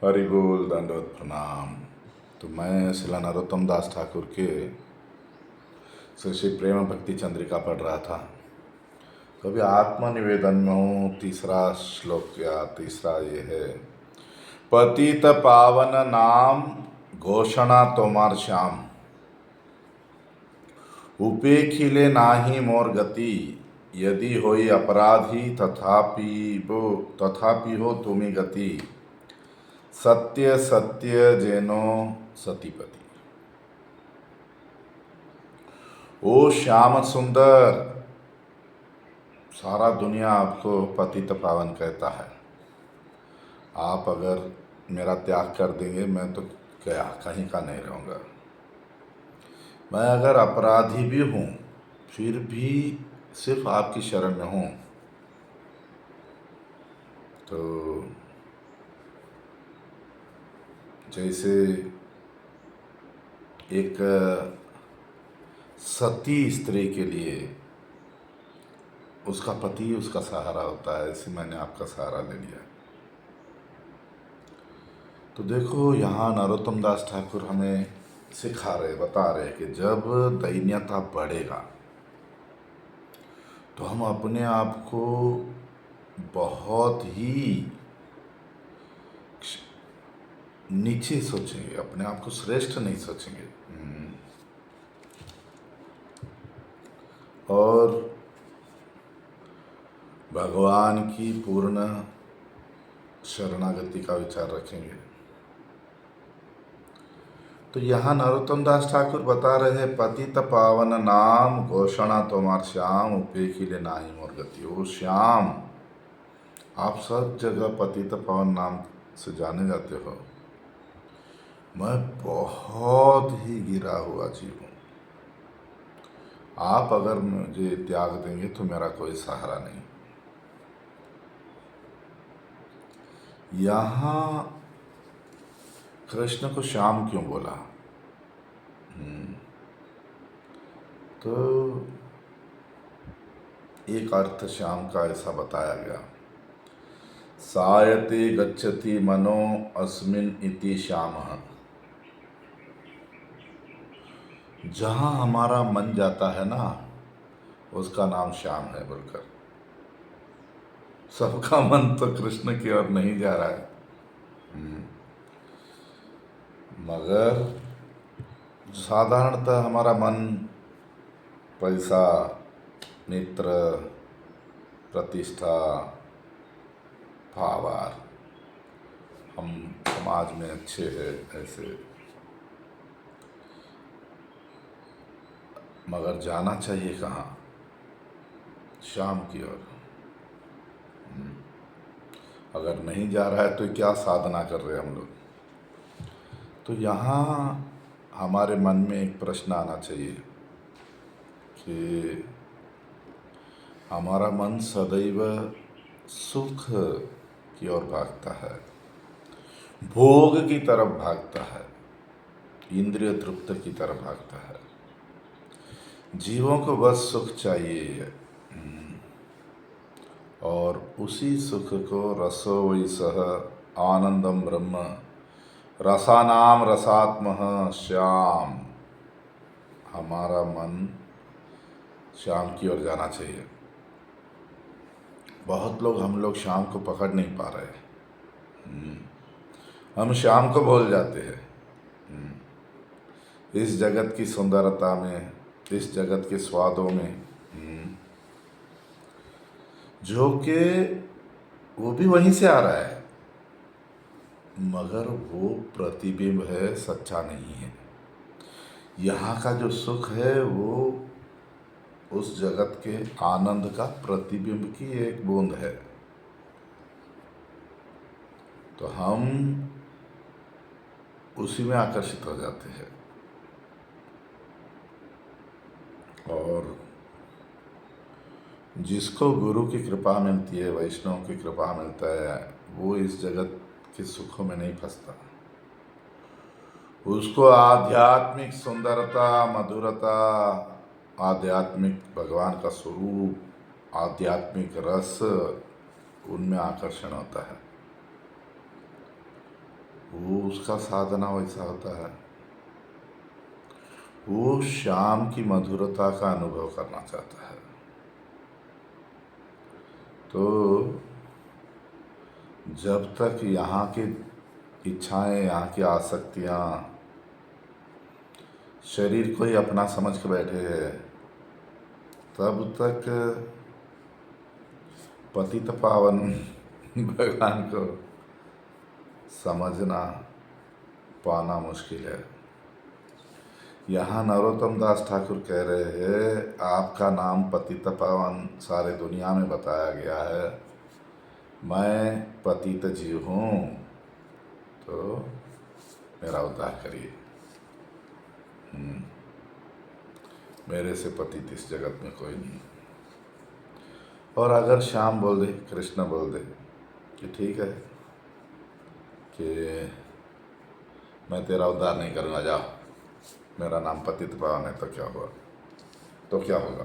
हरि बोल, दंडवत प्रणाम। तो मैं शिला नरोत्तम दास ठाकुर के श्री श्री प्रेम भक्ति चंद्रिका पढ़ रहा था। तो अभी आत्मनिवेदन में हूँ। तीसरा श्लोक या तीसरा ये है, पतित पावन नाम घोषणा तोमार श्याम, उपेखिले नाही मोर गति, यदि होई अपराधी तथापि हो तुमी गति, सत्य सत्य जेनो सतीपति। ओ श्याम सुंदर, सारा दुनिया आपको पतित पावन कहता है। आप अगर मेरा त्याग कर देंगे मैं तो क्या कहीं का नहीं रहूँगा। मैं अगर अपराधी भी हूँ फिर भी सिर्फ आपकी शरण में हूँ। तो जैसे एक सती स्त्री के लिए उसका पति उसका सहारा होता है, ऐसे मैंने आपका सहारा ले लिया। तो देखो, यहाँ नरोत्तम दास ठाकुर हमें सिखा रहे, बता रहे कि जब दैन्यता बढ़ेगा तो हम अपने आप को बहुत ही नीचे सोचेंगे, अपने आप को श्रेष्ठ नहीं सोचेंगे। और भगवान की पूर्ण शरणागति का विचार रखेंगे। तो यहाँ नरोत्तम दास ठाकुर बता रहे हैं, पतित पावन नाम घोषणा तोमार श्याम, उपेखिले नाही मोर गति। ओ श्याम, आप सब जगह पतित पावन नाम से जाने जाते हो। मैं बहुत ही गिरा हुआ जीव हूँ। आप अगर मुझे त्याग देंगे तो मेरा कोई सहारा नहीं। यहाँ कृष्ण को श्याम क्यों बोला? तो एक अर्थ श्याम का ऐसा बताया गया, सायते गच्छति मनो अस्मिन इति श्यामः। जहाँ हमारा मन जाता है ना, उसका नाम श्याम है बोलकर। सबका मन तो कृष्ण की ओर नहीं जा रहा है, मगर साधारणतः हमारा मन पैसा, मित्र, प्रतिष्ठा, पावर, हम समाज में अच्छे हैं ऐसे, मगर जाना चाहिए कहाँ? श्याम की ओर। अगर नहीं जा रहा है तो क्या साधना कर रहे हैं हम लोग? तो यहाँ हमारे मन में एक प्रश्न आना चाहिए कि हमारा मन सदैव सुख की ओर भागता है, भोग की तरफ भागता है, इंद्रिय तृप्त की तरफ भागता है। जीवों को बस सुख चाहिए और उसी सुख को रसो वै सह आनंदम ब्रह्म रसानाम रसात्मः श्याम। हमारा मन श्याम की ओर जाना चाहिए। बहुत लोग हम लोग श्याम को पकड़ नहीं पा रहे। हम श्याम को भूल जाते हैं इस जगत की सुंदरता में, इस जगत के स्वादों में, जो कि वो भी वहीं से आ रहा है, मगर वो प्रतिबिंब है, सच्चा नहीं है। यहाँ का जो सुख है वो उस जगत के आनंद का प्रतिबिंब की एक बूंद है। तो हम उसी में आकर्षित हो जाते हैं। और जिसको गुरु की कृपा मिलती है, वैष्णव की कृपा मिलता है, वो इस जगत के सुखों में नहीं फंसता। उसको आध्यात्मिक सुंदरता, मधुरता, आध्यात्मिक भगवान का स्वरूप, आध्यात्मिक रस, उनमें आकर्षण होता है। वो उसका साधना वैसा होता है, वो श्याम की मधुरता का अनुभव करना चाहता है। तो जब तक यहाँ की इच्छाएं, यहाँ की आसक्तियाँ शरीर को ही अपना समझ के बैठे हैं, तब तक पतित पावन भगवान को समझना पाना मुश्किल है। यहाँ नरोत्तम दास ठाकुर कह रहे हैं, आपका नाम पतित पावन सारे दुनिया में बताया गया है, मैं पतित जीव हूँ, तो मेरा उद्धार करिए। मेरे से पतित इस जगत में कोई नहीं। और अगर श्याम बोल दे, कृष्ण बोल दे कि ठीक है कि मैं तेरा उद्धार नहीं करूँगा, जाओ, मेरा नाम पतित पावन है, तो क्या हुआ, तो क्या होगा।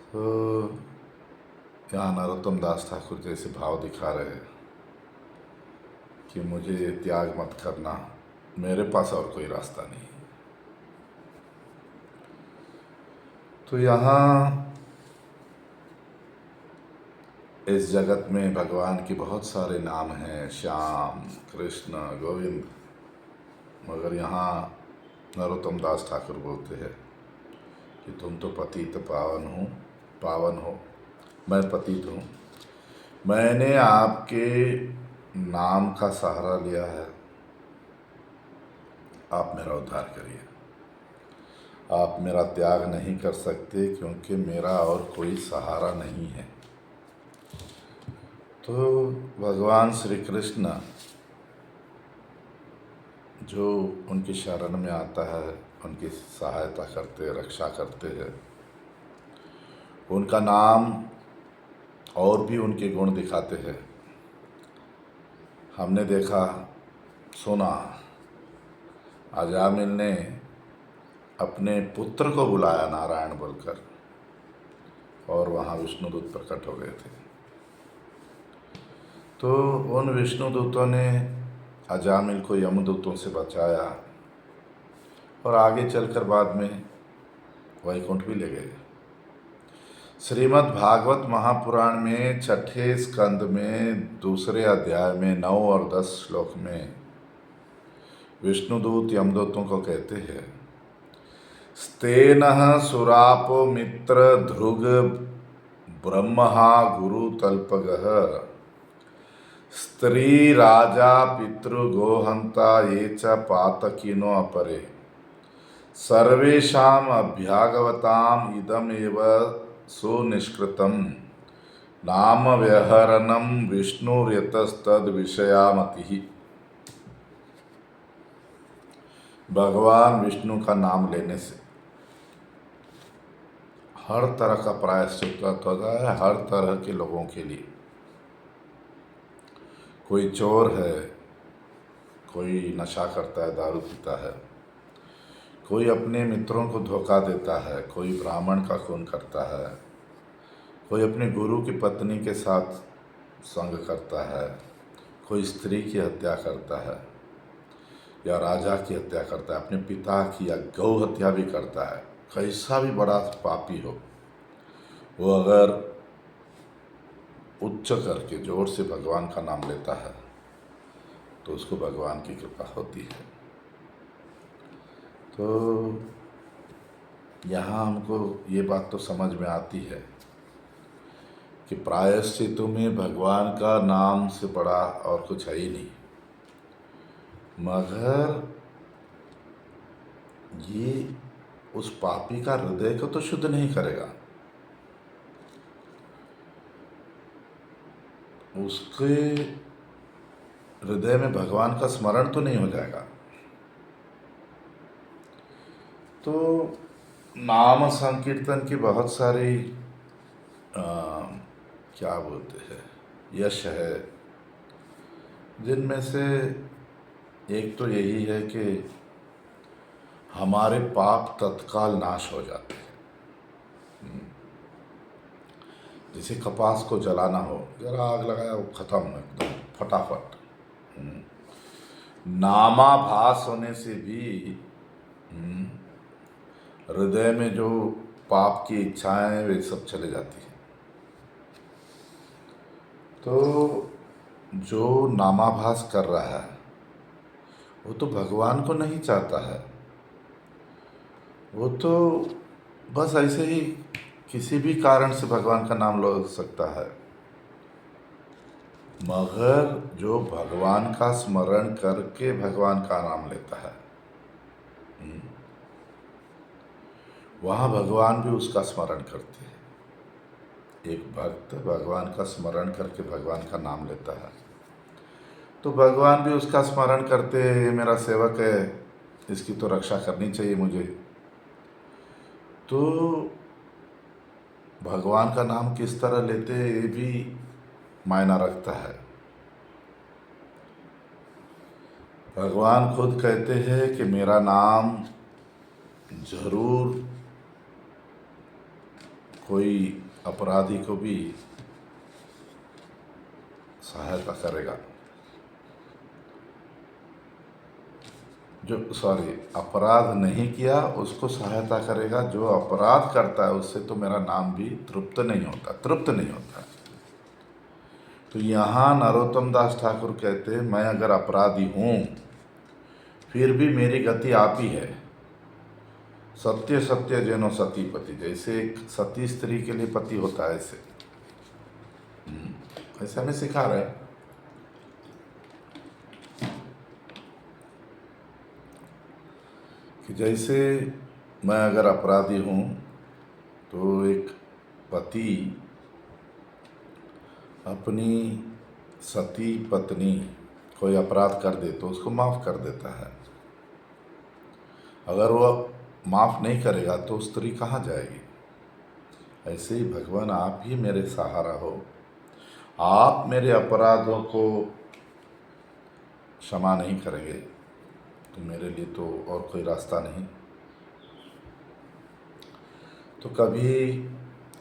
तो यहाँ नरोत्तम दास ठाकुर जैसे भाव दिखा रहे हैं कि मुझे त्याग मत करना, मेरे पास और कोई रास्ता नहीं। तो यहाँ इस जगत में भगवान के बहुत सारे नाम हैं, श्याम, कृष्ण, गोविंद, मगर यहाँ नरोत्तम दास ठाकुर बोलते हैं कि तुम तो पतित पावन हो, मैं पतित हूँ, मैंने आपके नाम का सहारा लिया है, आप मेरा उद्धार करिए। आप मेरा त्याग नहीं कर सकते क्योंकि मेरा और कोई सहारा नहीं है। तो भगवान श्री कृष्ण जो उनकी शरण में आता है, उनकी सहायता करते, रक्षा करते हैं, उनका नाम और भी उनके गुण दिखाते हैं। हमने देखा, सुना, अजामिल ने अपने पुत्र को बुलाया नारायण बोलकर, और वहाँ विष्णुदूत प्रकट हो गए थे। तो उन विष्णुदूतों ने अजामिल को यमदूतों से बचाया और आगे चलकर बाद में वैकुंठ भी ले गए। श्रीमद् भागवत महापुराण में छठे स्कंद में दूसरे अध्याय में 9 और 10 श्लोक में विष्णुदूत यमदूतों को कहते हैं, स्तेनः सुरापो मित्र ध्रुग ब्रह्महा गुरु तल्पगः स्त्री राजा पितृ गोहंता ये च पातकिनो अपरे सर्वेषाम अभ्यागवताम इदमेव सुनिष्कृतम नाम व्यहरणम विष्णुर्यतस्तद विषयामति। भगवान विष्णु का नाम लेने से हर तरह का प्रायश्चित होता है, हर तरह के लोगों के लिए। कोई चोर है, कोई नशा करता है, दारू पीता है, कोई अपने मित्रों को धोखा देता है, कोई ब्राह्मण का खून करता है, कोई अपने गुरु की पत्नी के साथ संग करता है, कोई स्त्री की हत्या करता है या राजा की हत्या करता है, अपने पिता की या गौ हत्या भी करता है। कैसा भी बड़ा पापी हो, वो अगर उच्च करके जोर से भगवान का नाम लेता है तो उसको भगवान की कृपा होती है। तो यहाँ हमको ये बात तो समझ में आती है कि प्रायश्चित में भगवान का नाम से बड़ा और कुछ है ही नहीं, मगर ये उस पापी का हृदय को तो शुद्ध नहीं करेगा, उसके हृदय में भगवान का स्मरण तो नहीं हो जाएगा। तो नाम संकीर्तन की बहुत सारी क्या बोलते हैं, यश है, जिनमें से एक तो यही है कि हमारे पाप तत्काल नाश हो जाते हैं। जैसे कपास को जलाना हो, जरा आग लगाया, वो खत्म एकदम फटाफट। नामाभास होने से भी हृदय में जो पाप की इच्छाएं वे सब चले जाती हैं। तो जो नामाभास कर रहा है वो तो भगवान को नहीं चाहता है, वो तो बस ऐसे ही किसी भी कारण से भगवान का नाम लो सकता है। मगर जो भगवान का स्मरण करके भगवान का नाम लेता है, वहाँ भगवान भी उसका स्मरण करते हैं। एक भक्त भगवान का स्मरण करके भगवान का नाम लेता है तो भगवान भी उसका स्मरण करते हैं, ये मेरा सेवक है, इसकी तो रक्षा करनी चाहिए मुझे। तो भगवान का नाम किस तरह लेते हैं ये भी मायना रखता है। भगवान खुद कहते हैं कि मेरा नाम जरूर कोई अपराधी को भी सहायता करेगा, जो अपराध नहीं किया उसको सहायता करेगा, जो अपराध करता है उससे तो मेरा नाम भी तृप्त नहीं होता। तो यहाँ नरोत्तम दास ठाकुर कहते हैं मैं अगर अपराधी हूँ फिर भी मेरी गति आप ही है। सत्य सत्य जैनो सती पति, जैसे एक सती स्त्री के लिए पति होता है ऐसे हमें सिखा रहे हैं। कि जैसे मैं अगर अपराधी हूँ तो एक पति अपनी सती पत्नी कोई अपराध कर दे तो उसको माफ़ कर देता है। अगर वह माफ़ नहीं करेगा तो स्त्री कहाँ जाएगी। ऐसे ही भगवान आप ही मेरे सहारा हो, आप मेरे अपराधों को क्षमा नहीं करेंगे तो मेरे लिए तो और कोई रास्ता नहीं। तो कभी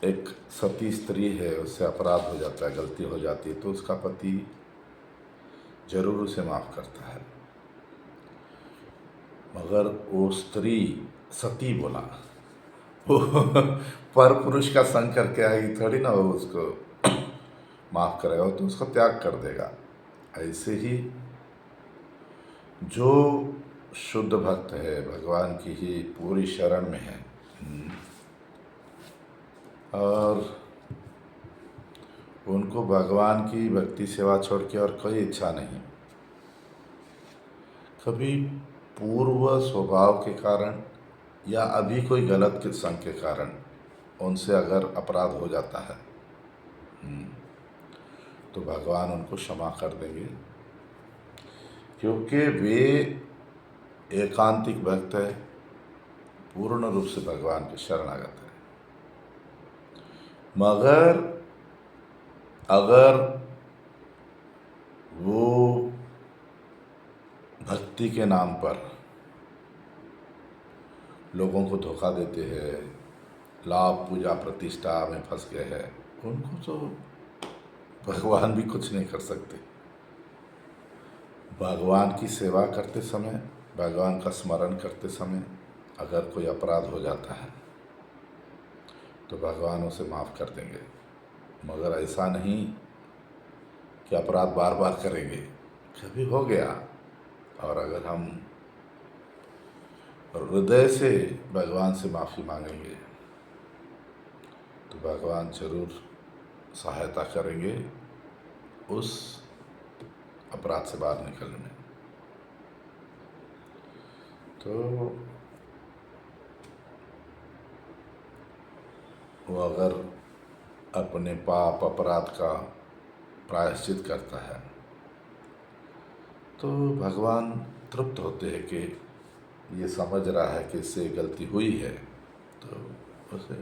एक सती स्त्री है, उससे अपराध हो जाता है, गलती हो जाती है तो उसका पति जरूर उसे माफ़ करता है। मगर वो स्त्री सती बोला, वो पर पुरुष का संग करके आएगी थोड़ी ना वो उसको माफ़ करेगा, तो उसको त्याग कर देगा। ऐसे ही जो शुद्ध भक्त है, भगवान की ही पूरी शरण में है और उनको भगवान की भक्ति सेवा छोड़ के और कोई इच्छा नहीं, कभी पूर्व स्वभाव के कारण या अभी कोई गलत के संग के कारण उनसे अगर अपराध हो जाता है तो भगवान उनको क्षमा कर देंगे, क्योंकि वे एकांतिक भक्त है, पूर्ण रूप से भगवान के शरणागत है। मगर अगर वो भक्ति के नाम पर लोगों को धोखा देते हैं, लाभ पूजा प्रतिष्ठा में फंस गए हैं, उनको तो भगवान भी कुछ नहीं कर सकते। भगवान की सेवा करते समय, भगवान का स्मरण करते समय अगर कोई अपराध हो जाता है तो भगवान उसे माफ़ कर देंगे। मगर ऐसा नहीं कि अपराध बार बार करेंगे। कभी हो गया और अगर हम हृदय से भगवान से माफ़ी मांगेंगे तो भगवान जरूर सहायता करेंगे उस अपराध से बाहर निकलने में। तो वो अगर अपने पाप अपराध का प्रायश्चित करता है तो भगवान तृप्त होते हैं कि ये समझ रहा है कि इससे गलती हुई है, तो उसे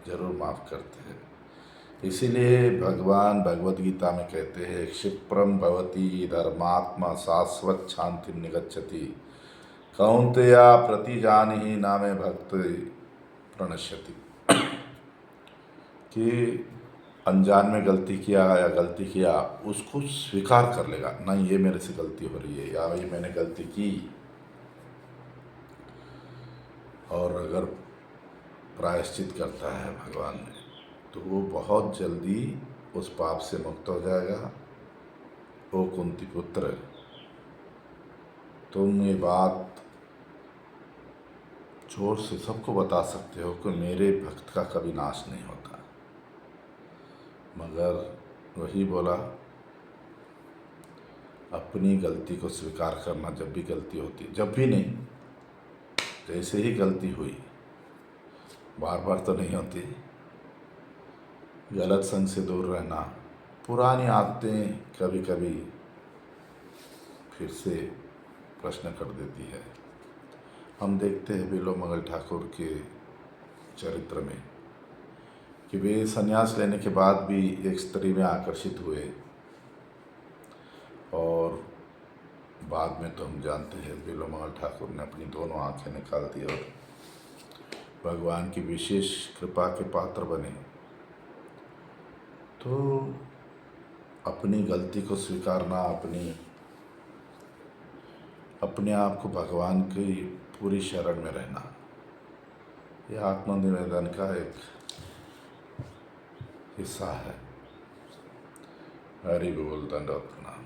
ज़रूर माफ़ करते हैं। इसीलिए भगवान भगवद गीता में कहते हैं क्षिप्रम भवती धर्मात्मा शाश्वत शांति निगच्छति कौन्तेया प्रतिजानिहि नामे भक्त प्रणश्यति। कि अनजान में गलती किया या गलती किया, उसको स्वीकार कर लेगा, नहीं ये मेरे से गलती हो रही है या ये मैंने गलती की, और अगर प्रायश्चित करता है भगवान में, तो वो बहुत जल्दी उस पाप से मुक्त हो जाएगा। ओ कुंती पुत्र, तुम ये बात जोर से सबको बता सकते हो कि मेरे भक्त का कभी नाश नहीं होता, मगर वही बोला, अपनी गलती को स्वीकार करना जब भी गलती होती, जब भी नहीं, जैसे ही गलती हुई, बार बार तो नहीं होती, गलत संग से दूर रहना, पुरानी आदतें कभी कभी फिर से प्रश्न कर देती है। हम देखते हैं बिल्व ठाकुर के चरित्र में कि वे संन्यास लेने के बाद भी एक स्त्री में आकर्षित हुए, और बाद में तो हम जानते हैं बिल्व ठाकुर ने अपनी दोनों आंखें निकाल दी और भगवान की विशेष कृपा के पात्र बने। तो अपनी गलती को स्वीकारना, अपने आप को भगवान की पूरी शरण में रहना, यह आत्मनिवेदन का एक हिस्सा है। हरि बोल, दंडवत प्रणाम।